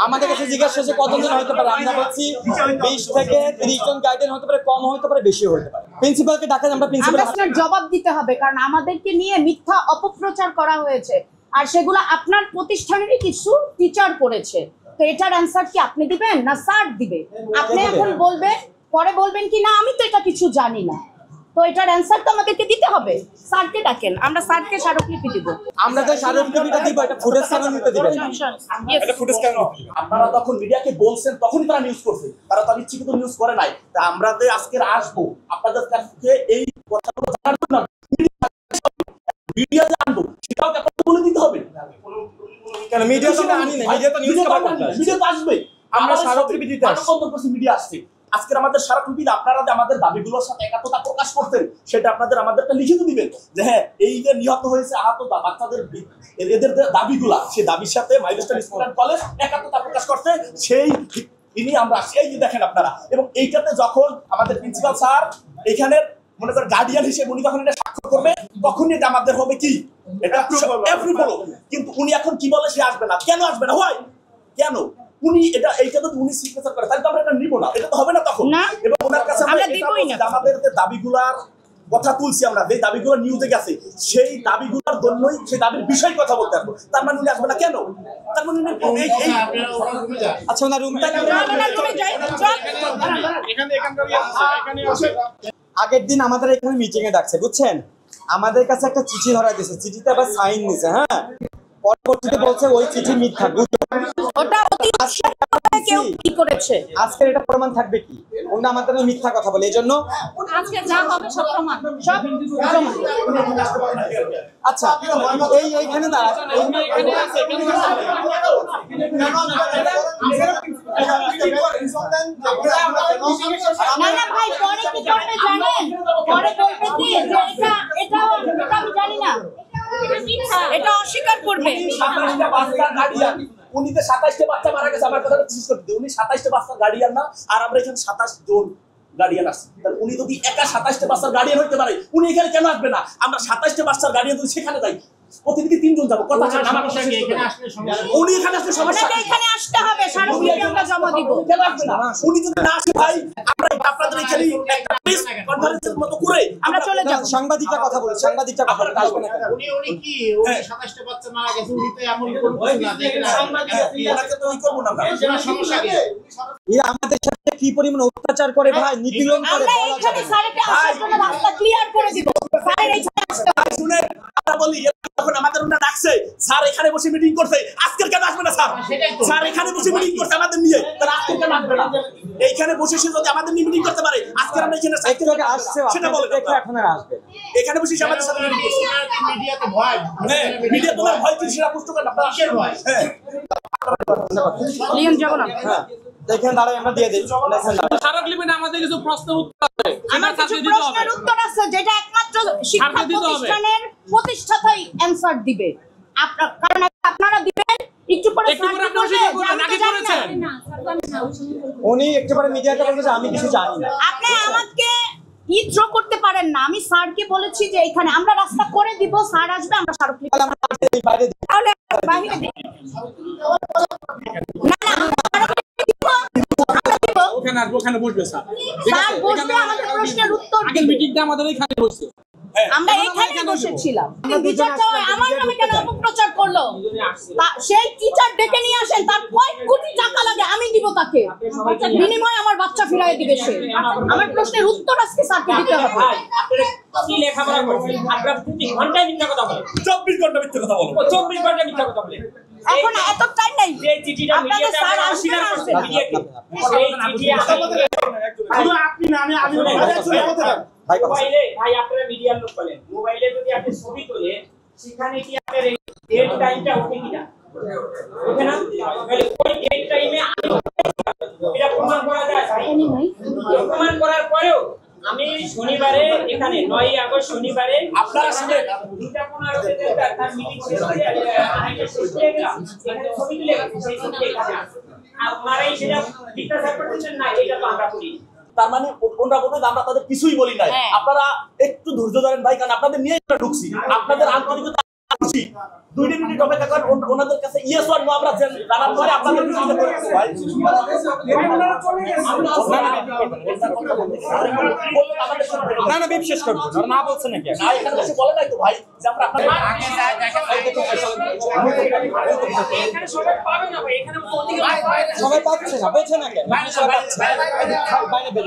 আমাদের কাছে জিজ্ঞাসা হচ্ছে কতজন হতে পারে, আমরা বলছি 20 থেকে 30 জন গার্ডিয়ান হতে পারে, কম হতে পারে, বেশি হতে পারে। প্রিন্সিপালকে ডাকেন, আমরা প্রিন্সিপাল জবাব দিতে হবে, কারণ আমাদেরকে নিয়ে মিথ্যা অপপ্রচার করা হয়েছে আর সেগুলো আপনার প্রতিষ্ঠানেরই কিছু টিচার করেছে। তো এটার অ্যানসার কি আপনি দিবেন না স্যার দিবে? আপনি এখন বলবেন, পরে বলবেন কি না আমি তো এটা কিছু জানি না। তো এটার অ্যানসার তো আমাদেরকে দিতে হবে। স্যারকে ডাকেন, আমরা স্যারকে স্মারকলিপি দিব। আমরা তো স্মারকলিপিটা দিব, এটা ফুটেজ কেমন নিতে দিবেন? এটা ফুটেজ কেমন? আপনারা তখন মিডিয়াকে বলছেন তখনই তারা নিউজ করছে, তারা তো ইচ্ছাকৃত নিউজ করে নাই। তা আমরা যে আজকে আসবো আপনাদের কাছে এই কথাগুলো জানার জন্য, মিডিয়া জানবো সেটাও কি আপনাদের বলে দিতে হবে? কেন মিডিয়া তো আনি না, মিডিয়া তো নিউজ কভার করতে আসে, মিডিয়া তো আসবে। আমরা স্মারকলিপি দিতে আসছি, মিডিয়া আসছে। আজকে আমাদের স্মারকলিপিতে আপনারা যে আমাদের দাবিগুলোর সাথে একাত্মতা প্রকাশ করতেন সেটা আমাদেরকে লিখিত দিবেন যে হ্যাঁ এই যে নিহত হয়েছে আহত বাচ্চাদের এদের দাবিগুলা, সেই দাবির সাথে মাইলস্টোন স্কুল এন্ড কলেজ একাত্মতা প্রকাশ করতে সেই ইনি আমরা এই যে দেখেন আপনারা। এবং এইটাতে যখন আমাদের প্রিন্সিপাল স্যার এখানের মনে করেন গার্ডিয়ান হিসেবে উনি যখন এটা স্বাক্ষর করবে তখনই এটা আমাদের হবে কি এটা অ্যাপ্রুভাল। কিন্তু উনি এখন কি বলে সে আসবে না, কেন আসবে না? হয় কেন? উনি এটা এইটা তো উনি সিগনেচার করে, তাহলে তো আমরা এটা নিব না, এটা তো হবে না তখন। এবং ওনার কাছে আমাদের যে দাবিগুলার কথা তুলছি, আমরা যে দাবিগুলো নিউজে গেছে সেই দাবিগুলোর জন্যই সেই দাবির বিষয় কথা বলতে আসবো। তার মানে উনি আসবে না কেন? তার মানে আচ্ছা ওনার রুম আগের দিন আমাদের এখানে মিটিং এ ডাকছে, বুঝছেন? আমাদের কাছে একটা চিঠি ধরা দিয়েছে, চিঠিতে আবার সাইন নিছে। হ্যাঁ, পরবর্তীতে বলছে ওই চিঠি মিথ্যা। ওটা কেউ কি করেছে? আজকে এটা প্রমাণ থাকবে কি ওনা আমাদের মিথ্যা কথা বলে, এজন্য আজকে যা হবে সব প্রমাণ সব। আচ্ছা এইখানে না ভাই পরে কি করবে জানেন? পরে বলবে কি যে এটা আমি জানি না, এটা অস্বীকার করবে। উনি তো 27টা বাচ্চা মারা গেছে, আমার কথাটা বিশেষ করে উনি 27টা বাচ্চার গার্ডিয়ান না, আর আমরা এখানে 27 জন গার্ডিয়ান আছে। তাহলে উনি যদি একা 27টা বাচ্চার গার্ডিয়ান হইতে পারে উনি এখানে কেন আসবে না? আমরা 27টা বাচ্চার গার্ডিয়ান যদি সেখানে যাই প্রতিদিন 3 জন যাব, কথা আছে না? উনি এখানে আসলে সমস্যা, এখানে আসতে হবে, স্মারকলিপি আমরা জমা দিব। কেন আসবে না? উনি যদি না আসে ভাই আমরা আপনাদের এখানে একটা প্রেস কনফারেন্সের মতো করে আমরা চলে যাব। সাংবাদিকরা কথা বলে, সাংবাদিকরা কথা বলে আসবে না। উনি কি ওই 27টা বাচ্চা মারা গেছে, উনি তো এমন কোনো কিছু না দেখেন, সাংবাদিকরা তো ওই করব না আমরা। সমস্যা কি? এরা আমাদের সাথে কি পরিমাণ অত্যাচার করে ভাই, নিপীড়ন করে, আমরা এখানে স্যারকে আসার জন্য রাস্তা ক্লিয়ার করে দিব। স্যার এইখানে আসতে হবে। শুনে আমরা বলি যখন আমাদের উনা ডাকছে স্যার এখানে বসে মিটিং করতে, আজকের কেন আসবে না স্যার? স্যার এখানে বসে মিটিং করতে আমাদের নিয়ে, তার আজকে কেন আসবে না? এইখানে বসে সে যদি আমাদের নিয়ে মিটিং করতে পারে আজকে আমরা এখানে আসছে সেটা বলে দেখে এখন আর আসবে। এখানে বসে আমাদের সাথে মিটিং করছে। মিডিয়াতে ভয়, হ্যাঁ মিডিয়া তোমার ভয় কি সেটা পুষ্ট করে আপনারা কিসের ভয়? হ্যাঁ লিয়ন যাব না। হ্যাঁ দেখেন দাঁড়াই আমরা দিয়ে দেই। স্মারকলিপিতে আমাদের কিছু প্রশ্ন উত্তর আছে, আমার কিছু প্রশ্নের উত্তর আছে যেটা একমাত্র শিক্ষা প্রতিষ্ঠানের প্রতিষ্ঠাতাই অ্যানসার দিবে। কারণ আপনারা দিবেন একটু পরে উনি একটু পরে মিডিয়াতে বলবে যে আমি কিছু জানি না। আপনি আমাকে ইথ্রো করতে পারেন না। আমি স্যারকে বলেছি যে এখানে আমরা রাস্তা করে দিব, স্যার আসবে, আমরা স্মারকলিপি তাহলে বাইরে দিই। না ওখানে বসবে স্যার, স্যার বসবে, আমাদের প্রশ্নের উত্তর দিবে। মিটিংটা আমাদের এখানে বসছে, আমরা এখানে বসেছিলাম। বিচারটা আমার নামে কেন অপপ্রচার করলো? সেই টিচার ডেকে নিয়ে আসেন, তার কয়েক কোটি টাকা লাগে, আমি দিব তাকে, বিনিময়ে আমার বাচ্চা ফিরিয়ে দিবে সে। আমার প্রশ্নের উত্তর আজকে স্যারকে দিতে হবে। কি লেখাপড়া করছেন? আপনারা প্রতি ঘন্টায় মিথ্যা কথা বলেন, 24 ঘন্টা মিথ্যা কথা বলো, 24 ঘন্টা মিথ্যা কথা বলেন। এখন এত টাইম নাই যে চিঠিটা মিডিয়াতে স্যার আপনারা আসবে স্বীকার না করছেন আসবে মিডিয়াতে, শুধু আপনি না আমি মোবাইলে ভাই আপনারা মিডিয়ার লোক বলেন, মোবাইলে যদি আপনি ছবি তোলেন সেখানে কি আপনার এই ডেট টাইমটা ওঠে কিনা? ওঠে না? তাহলে ওই ডেট টাইমে এটা প্রমাণ করা যায়। প্রমাণ করার পরেও আমি শনিবারে এখানে 9 আগস্ট শনিবারে আপনারা শুনে 2:15 তার মিটিং শেষ হয়ে গেল, এখানে ছবি তুলে সেই ছবি এখানে আছে। আর ওনারাই সেটা জিজ্ঞাসা করতেছেন না, এটা তো আমরা করি। তার মানে ওনারা বলতে আমরা তাদের কিছুই বলি নাই। আপনারা একটু ধৈর্য ধরেন ভাই, কারণ আপনাদের নিয়ে ঢুকছি, আপনাদের আন্তরিকতা আসছি 2 মিনিট অপেক্ষা করেন ওনাদের কাছে ইয়েস অর নো আমরা জানার পরে আপনাদের বিরুদ্ধে করে দেব ভাই না না বিপ শেষ করবো না বলছে নাকি না এখানে কিছু বলে নাই তো ভাই যে আমরা আপনাদের এখানে সবাই পাবে না ভাই, এখানে সবাই পাচ্ছে না বলছে না কেন বাইরে বের